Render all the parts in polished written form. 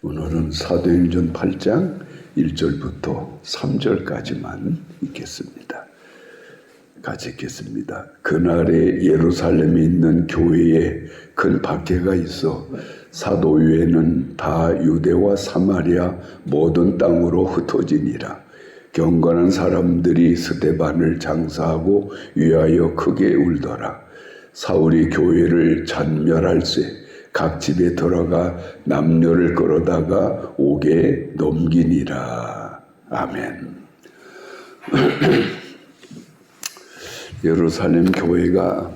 오늘은 사도행전 8장 1절부터 3절까지만 읽겠습니다. 같이 읽겠습니다. 그날에 예루살렘에 있는 교회에 큰 박해가 있어 사도 외에는 다 유대와 사마리아 모든 땅으로 흩어지니라. 경건한 사람들이 스데반을 장사하고 위하여 크게 울더라. 사울이 교회를 잔멸할세 각 집에 들어가 남녀를 끌어다가 옥에 넘기니라. 아멘. 예루살렘 교회가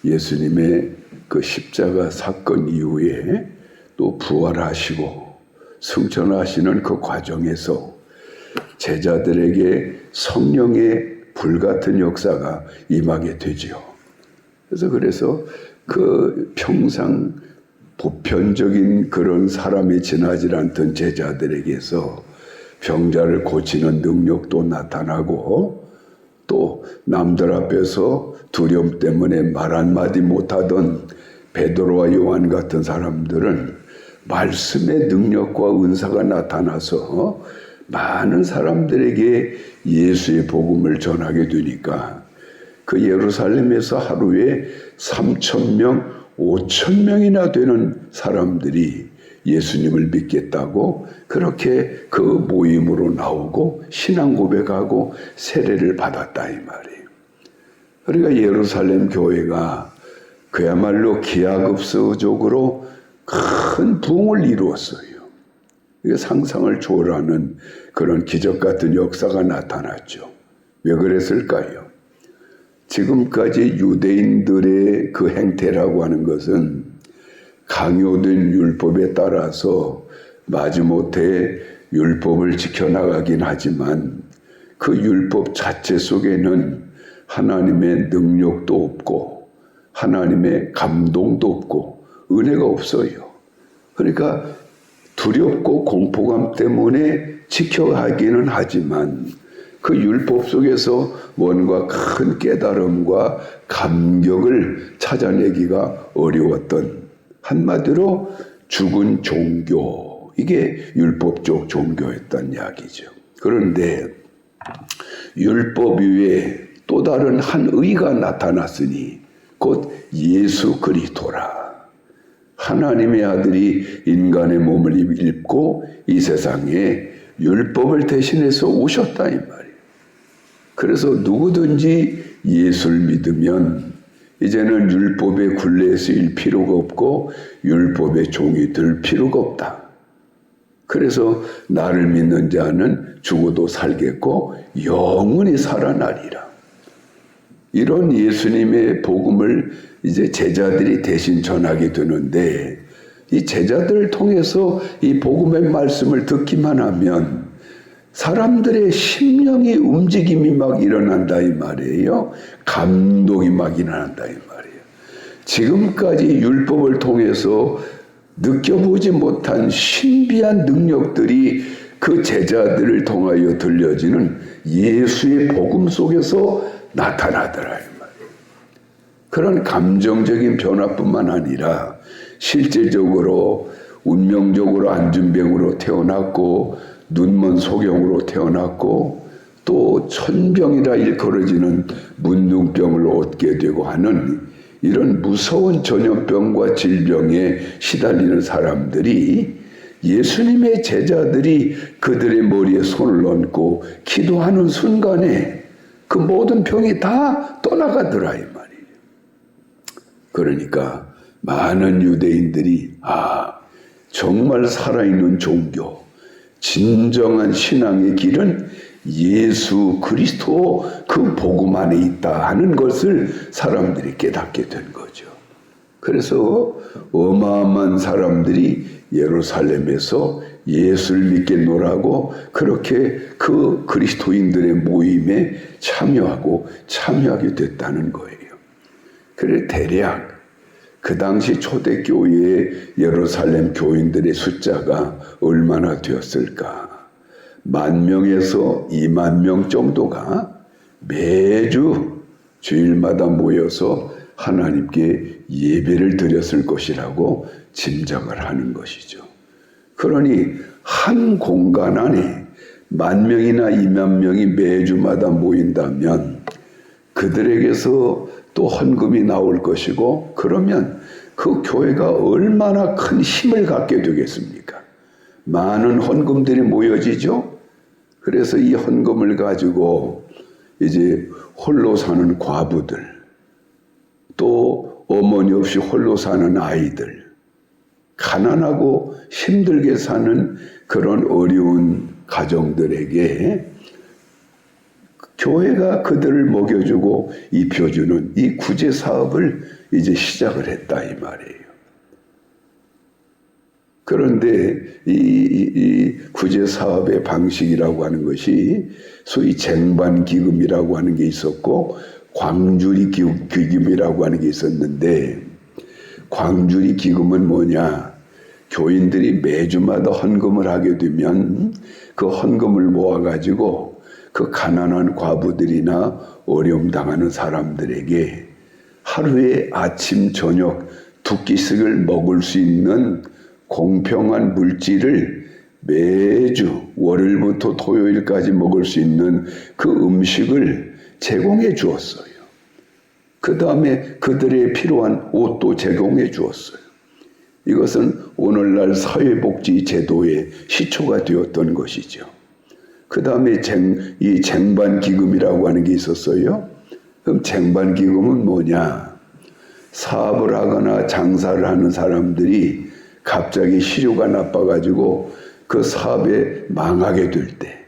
예수님의 그 십자가 사건 이후에 또 부활하시고 승천하시는 그 과정에서 제자들에게 성령의 불같은 역사가 임하게 되지요. 그래서 그 평상 보편적인 그런 사람이 지나지 않던 제자들에게서 병자를 고치는 능력도 나타나고 또 남들 앞에서 두려움 때문에 말 한마디 못하던 베드로와 요한 같은 사람들은 말씀의 능력과 은사가 나타나서 많은 사람들에게 예수의 복음을 전하게 되니까 그 예루살렘에서 하루에 3,000명, 5,000명이나 되는 사람들이 예수님을 믿겠다고 그렇게 그 모임으로 나오고 신앙 고백하고 세례를 받았다 이 말이에요. 그러니까 예루살렘 교회가 그야말로 기하급수적으로 큰 부흥을 이루었어요. 이게 상상을 초월하는 그런 기적 같은 역사가 나타났죠. 왜 그랬을까요? 지금까지 유대인들의 그 행태라고 하는 것은 강요된 율법에 따라서 마지못해 율법을 지켜나가긴 하지만 그 율법 자체 속에는 하나님의 능력도 없고 하나님의 감동도 없고 은혜가 없어요. 그러니까 두렵고 공포감 때문에 지켜가기는 하지만 그 율법 속에서 뭔가 큰 깨달음과 감격을 찾아내기가 어려웠던 한마디로 죽은 종교, 이게 율법적 종교였단 이야기죠. 그런데 율법 위에 또 다른 한 의가 나타났으니 곧 예수 그리스도라. 하나님의 아들이 인간의 몸을 입고 이 세상에 율법을 대신해서 오셨다 이 말이에요. 그래서 누구든지 예수를 믿으면 이제는 율법의 굴레에 쓰일 필요가 없고 율법의 종이 될 필요가 없다. 그래서 나를 믿는 자는 죽어도 살겠고 영원히 살아나리라. 이런 예수님의 복음을 이제 제자들이 대신 전하게 되는데 이 제자들을 통해서 이 복음의 말씀을 듣기만 하면 사람들의 심령의 움직임이 막 일어난다 이 말이에요. 감동이 막 일어난다 이 말이에요. 지금까지 율법을 통해서 느껴보지 못한 신비한 능력들이 그 제자들을 통하여 들려지는 예수의 복음 속에서 나타나더라 이 말이에요. 그런 감정적인 변화뿐만 아니라 실질적으로 운명적으로 안준병으로 태어났고 눈먼 소경으로 태어났고 또 천병이라 일컬어지는 문둥병을 얻게 되고 하는 이런 무서운 전염병과 질병에 시달리는 사람들이 예수님의 제자들이 그들의 머리에 손을 얹고 기도하는 순간에 그 모든 병이 다 떠나가더라 이 말이에요. 그러니까 많은 유대인들이 정말 살아있는 종교, 진정한 신앙의 길은 예수 그리스도 그 복음 안에 있다 하는 것을 사람들이 깨닫게 된 거죠. 그래서 어마어마한 사람들이 예루살렘에서 예수를 믿겠노라고 그렇게 그 그리스도인들의 모임에 참여하게 됐다는 거예요. 그래 대략 그 당시 초대교회의 예루살렘 교인들의 숫자가 얼마나 되었을까? 10,000명에서 20,000명 정도가 매주 주일마다 모여서 하나님께 예배를 드렸을 것이라고 짐작을 하는 것이죠. 그러니 한 공간 안에 10,000명이나 20,000명이 매주마다 모인다면 그들에게서 또 헌금이 나올 것이고, 그러면 그 교회가 얼마나 큰 힘을 갖게 되겠습니까? 많은 헌금들이 모여지죠. 그래서 이 헌금을 가지고 이제 홀로 사는 과부들, 또 어머니 없이 홀로 사는 아이들, 가난하고 힘들게 사는 그런 어려운 가정들에게 교회가 그들을 먹여주고 입혀주는 이 구제 사업을 이제 시작을 했다 이 말이에요. 그런데 이 구제 사업의 방식이라고 하는 것이 소위 쟁반 기금이라고 하는 게 있었고, 광주리 기금이라고 하는 게 있었는데, 광주리 기금은 뭐냐? 교인들이 매주마다 헌금을 하게 되면 그 헌금을 모아가지고 그 가난한 과부들이나 어려움 당하는 사람들에게 하루에 아침 저녁 2끼씩을 먹을 수 있는 공평한 물질을 매주 월요일부터 토요일까지 먹을 수 있는 그 음식을 제공해 주었어요. 그 다음에 그들의 필요한 옷도 제공해 주었어요. 이것은 오늘날 사회복지 제도의 시초가 되었던 것이죠. 그 다음에 이 쟁반기금이라고 하는 게 있었어요. 그럼 쟁반기금은 뭐냐? 사업을 하거나 장사를 하는 사람들이 갑자기 시류가 나빠가지고 그 사업에 망하게 될 때,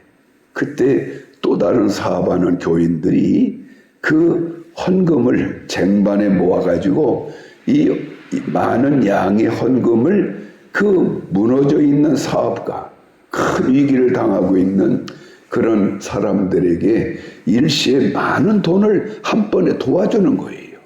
그때 또 다른 사업하는 교인들이 그 헌금을 쟁반에 모아가지고 이 많은 양의 헌금을 그 무너져 있는 사업가, 큰 위기를 당하고 있는 그런 사람들에게 일시에 많은 돈을 한 번에 도와주는 거예요.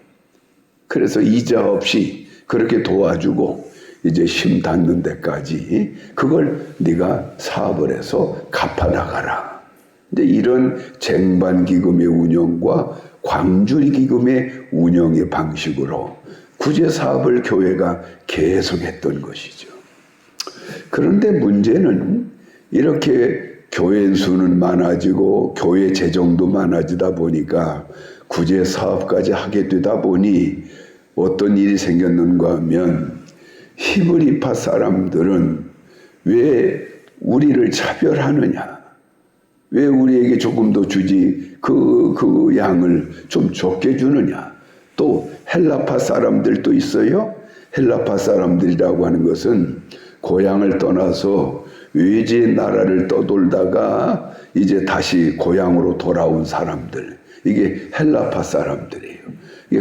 그래서 이자 없이 그렇게 도와주고 이제 힘 닿는 데까지 그걸 네가 사업을 해서 갚아나가라. 이제 이런 쟁반기금의 운영과 광주리기금의 운영의 방식으로 구제사업을 교회가 계속했던 것이죠. 그런데 문제는 이렇게 교회 수는 많아지고 교회 재정도 많아지다 보니까 구제사업까지 하게 되다 보니 어떤 일이 생겼는가 하면 히브리파 사람들은 왜 우리를 차별하느냐? 왜 우리에게 조금 더 주지 그 양을 좀 적게 주느냐? 또 헬라파 사람들도 있어요. 헬라파 사람들이라고 하는 것은 고향을 떠나서 외지의 나라를 떠돌다가 이제 다시 고향으로 돌아온 사람들. 이게 헬라파 사람들이에요.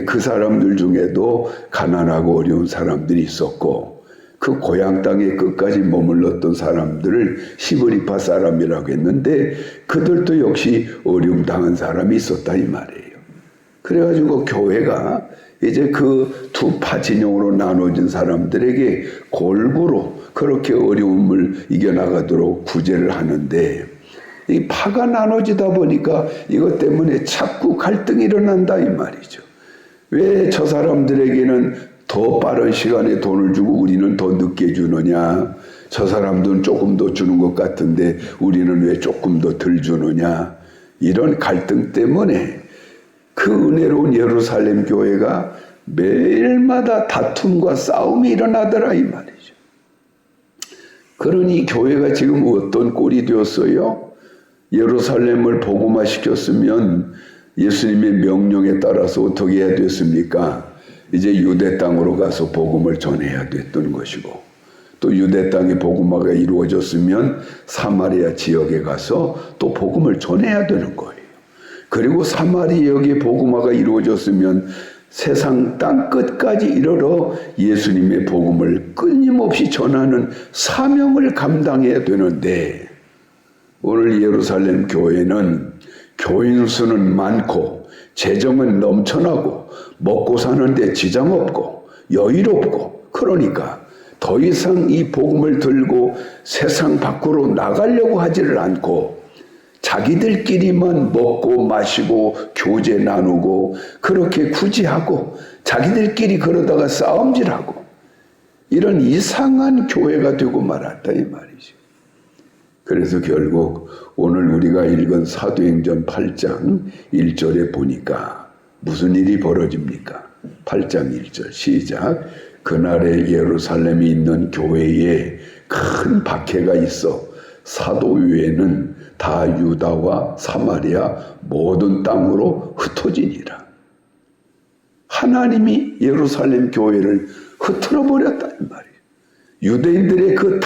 그 사람들 중에도 가난하고 어려운 사람들이 있었고, 그 고향 땅에 끝까지 머물렀던 사람들을 히브리파 사람이라고 했는데, 그들도 역시 어려움 당한 사람이 있었다 이 말이에요. 그래가지고 교회가 이제 그 두 파 진영으로 나눠진 사람들에게 골고루 그렇게 어려움을 이겨나가도록 구제를 하는데, 이 파가 나눠지다 보니까 이것 때문에 자꾸 갈등이 일어난다 이 말이죠. 왜 저 사람들에게는 더 빠른 시간에 돈을 주고 우리는 더 늦게 주느냐? 저 사람들은 조금 더 주는 것 같은데 우리는 왜 조금 더 덜 주느냐? 이런 갈등 때문에 그 은혜로운 예루살렘 교회가 매일마다 다툼과 싸움이 일어나더라 이 말이죠. 그러니 교회가 지금 어떤 꼴이 되었어요? 예루살렘을 복음화시켰으면 예수님의 명령에 따라서 어떻게 해야 됐습니까? 이제 유대 땅으로 가서 복음을 전해야 됐던 것이고, 또 유대 땅의 복음화가 이루어졌으면 사마리아 지역에 가서 또 복음을 전해야 되는 거예요. 그리고 사마리아역의 복음화가 이루어졌으면 세상 땅 끝까지 이르러 예수님의 복음을 끊임없이 전하는 사명을 감당해야 되는데, 오늘 예루살렘 교회는 교인 수는 많고 재정은 넘쳐나고 먹고 사는데 지장 없고 여유롭고, 그러니까 더 이상 이 복음을 들고 세상 밖으로 나가려고 하지를 않고 자기들끼리만 먹고 마시고 교제 나누고 그렇게 구제하고 자기들끼리 그러다가 싸움질하고, 이런 이상한 교회가 되고 말았다 이 말이죠. 그래서 결국 오늘 우리가 읽은 사도행전 8장 1절에 보니까 무슨 일이 벌어집니까? 8장 1절 시작. 그날에 예루살렘에 있는 교회에 큰 박해가 있어 사도 외에는 다 유다와 사마리아 모든 땅으로 흩어지니라. 하나님이 예루살렘 교회를 흩어져 버렸다 이 말이에요. 유대인들의 그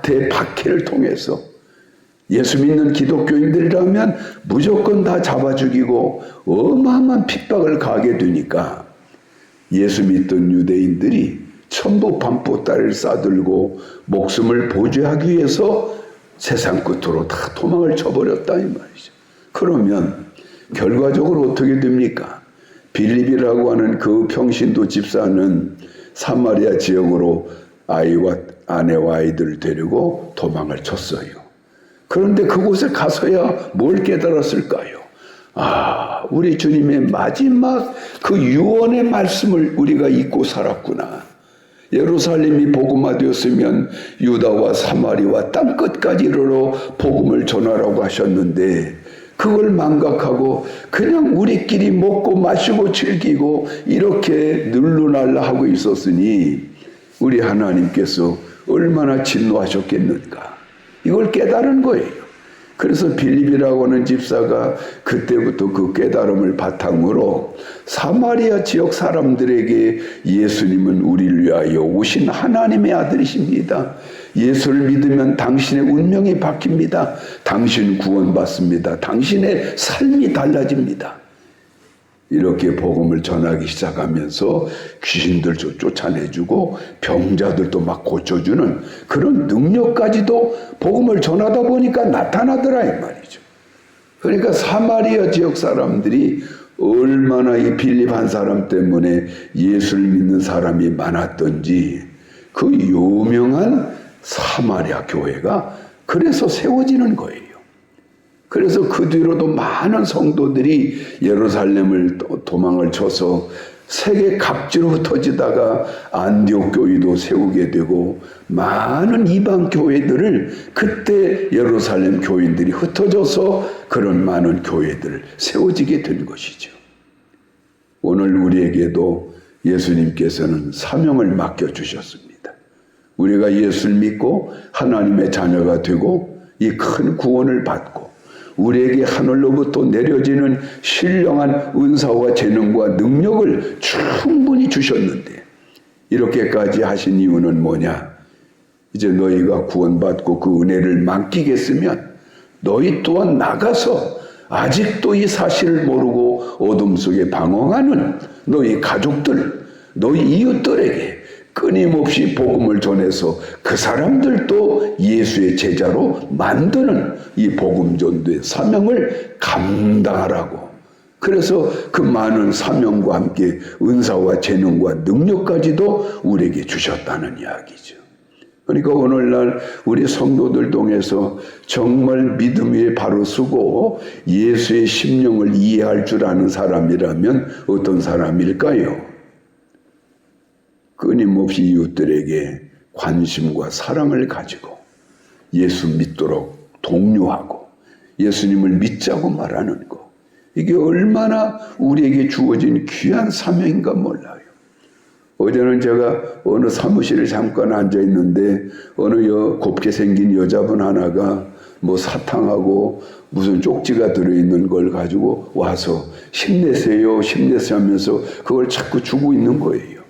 대박해를 통해서 예수 믿는 기독교인들이라면 무조건 다 잡아 죽이고 어마어마한 핍박을 가하게 되니까 예수 믿던 유대인들이 천부 밤보따리를 싸들고 목숨을 보존하기 위해서 세상 끝으로 다 도망을 쳐버렸다 이 말이죠. 그러면 결과적으로 어떻게 됩니까? 빌립이라고 하는 그 평신도 집사는 사마리아 지역으로 아내와 아이들을 데리고 도망을 쳤어요. 그런데 그곳에 가서야 뭘 깨달았을까요? 우리 주님의 마지막 그 유언의 말씀을 우리가 잊고 살았구나. 예루살렘이 복음화되었으면 유다와 사마리와 땅끝까지 이르러 복음을 전하라고 하셨는데 그걸 망각하고 그냥 우리끼리 먹고 마시고 즐기고 이렇게 늘루날라 하고 있었으니 우리 하나님께서 얼마나 진노하셨겠는가. 이걸 깨달은 거예요. 그래서 빌립이라고 하는 집사가 그때부터 그 깨달음을 바탕으로 사마리아 지역 사람들에게 예수님은 우리를 위하여 오신 하나님의 아들이십니다. 예수를 믿으면 당신의 운명이 바뀝니다. 당신 구원받습니다. 당신의 삶이 달라집니다. 이렇게 복음을 전하기 시작하면서 귀신들도 쫓아내주고 병자들도 막 고쳐주는 그런 능력까지도 복음을 전하다 보니까 나타나더라 이 말이죠. 그러니까 사마리아 지역 사람들이 얼마나 이 빌립 한 사람 때문에 예수를 믿는 사람이 많았던지 그 유명한 사마리아 교회가 그래서 세워지는 거예요. 그래서 그 뒤로도 많은 성도들이 예루살렘을 도망을 쳐서 세계 각지로 흩어지다가 안디옥 교회도 세우게 되고 많은 이방 교회들을 그때 예루살렘 교인들이 흩어져서 그런 많은 교회들을 세워지게 된 것이죠. 오늘 우리에게도 예수님께서는 사명을 맡겨주셨습니다. 우리가 예수를 믿고 하나님의 자녀가 되고 이 큰 구원을 받고 우리에게 하늘로부터 내려지는 신령한 은사와 재능과 능력을 충분히 주셨는데 이렇게까지 하신 이유는 뭐냐? 이제 너희가 구원받고 그 은혜를 맡기겠으면 너희 또한 나가서 아직도 이 사실을 모르고 어둠 속에 방황하는 너희 가족들, 너희 이웃들에게 끊임없이 복음을 전해서 그 사람들도 예수의 제자로 만드는 이 복음 전도의 사명을 감당하라고. 그래서 그 많은 사명과 함께 은사와 재능과 능력까지도 우리에게 주셨다는 이야기죠. 그러니까 오늘날 우리 성도들 통해서 정말 믿음 위에 바로 서고 예수의 심령을 이해할 줄 아는 사람이라면 어떤 사람일까요? 끊임없이 이웃들에게 관심과 사랑을 가지고 예수 믿도록 독려하고 예수님을 믿자고 말하는 것. 이게 얼마나 우리에게 주어진 귀한 사명인가 몰라요. 어제는 제가 어느 사무실에 잠깐 앉아 있는데 어느 곱게 생긴 여자분 하나가 뭐 사탕하고 무슨 쪽지가 들어있는 걸 가지고 와서 힘내세요, 힘내세요 하면서 그걸 자꾸 주고 있는 거예요.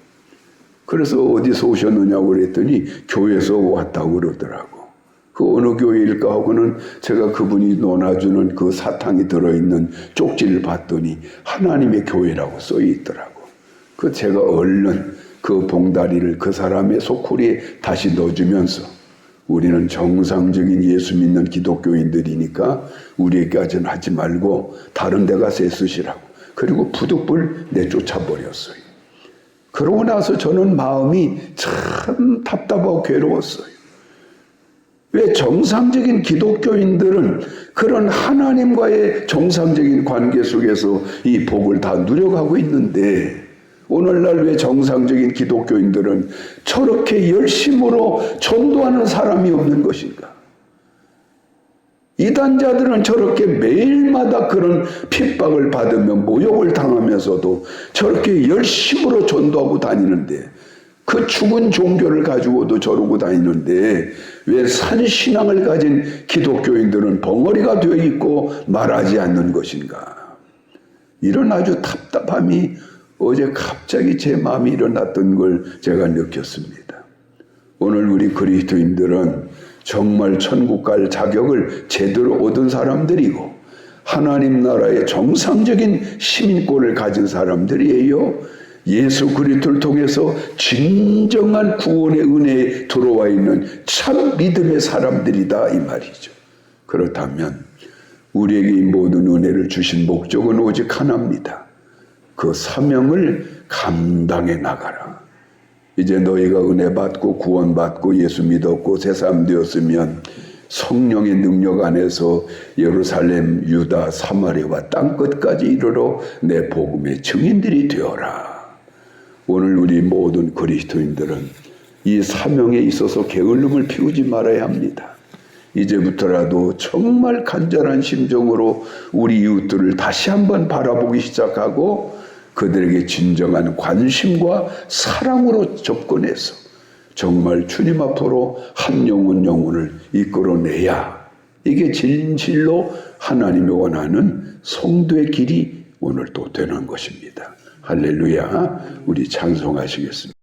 그래서 어디서 오셨느냐고 그랬더니 교회에서 왔다고 그러더라고. 그 어느 교회일까 하고는 제가 그분이 논아주는 그 사탕이 들어있는 쪽지를 봤더니 하나님의 교회라고 써 있더라고. 그 제가 얼른 그 봉다리를 그 사람의 소쿠리에 다시 넣어주면서 우리는 정상적인 예수 믿는 기독교인들이니까 우리에게까지는 하지 말고 다른 데 가서 쓰시라고. 그리고 부득불 내쫓아버렸어요. 그러고 나서 저는 마음이 참 답답하고 괴로웠어요. 왜 정상적인 기독교인들은 그런 하나님과의 정상적인 관계 속에서 이 복을 다 누려가고 있는데 오늘날 왜 정상적인 기독교인들은 저렇게 열심으로 전도하는 사람이 없는 것인가? 이단자들은 저렇게 매일마다 그런 핍박을 받으며 모욕을 당하면서도 저렇게 열심으로 전도하고 다니는데, 그 죽은 종교를 가지고도 저러고 다니는데 왜 산신앙을 가진 기독교인들은 벙어리가 되어 있고 말하지 않는 것인가? 이런 아주 답답함이 어제 갑자기 제 마음이 일어났던 걸 제가 느꼈습니다. 오늘 우리 그리스도인들은 정말 천국 갈 자격을 제대로 얻은 사람들이고 하나님 나라의 정상적인 시민권을 가진 사람들이에요. 예수 그리스도를 통해서 진정한 구원의 은혜에 들어와 있는 참 믿음의 사람들이다 이 말이죠. 그렇다면 우리에게 이 모든 은혜를 주신 목적은 오직 하나입니다. 그 사명을 감당해 나가라. 이제 너희가 은혜 받고 구원 받고 예수 믿었고 새 사람 되었으면 성령의 능력 안에서 예루살렘, 유다, 사마리아와 땅끝까지 이르러 내 복음의 증인들이 되어라. 오늘 우리 모든 그리스도인들은 이 사명에 있어서 게을름을 피우지 말아야 합니다. 이제부터라도 정말 간절한 심정으로 우리 이웃들을 다시 한번 바라보기 시작하고 그들에게 진정한 관심과 사랑으로 접근해서 정말 주님 앞으로 한 영혼을 이끌어내야 이게 진실로 하나님이 원하는 성도의 길이 오늘 또 되는 것입니다. 할렐루야. 우리 찬송하시겠습니다.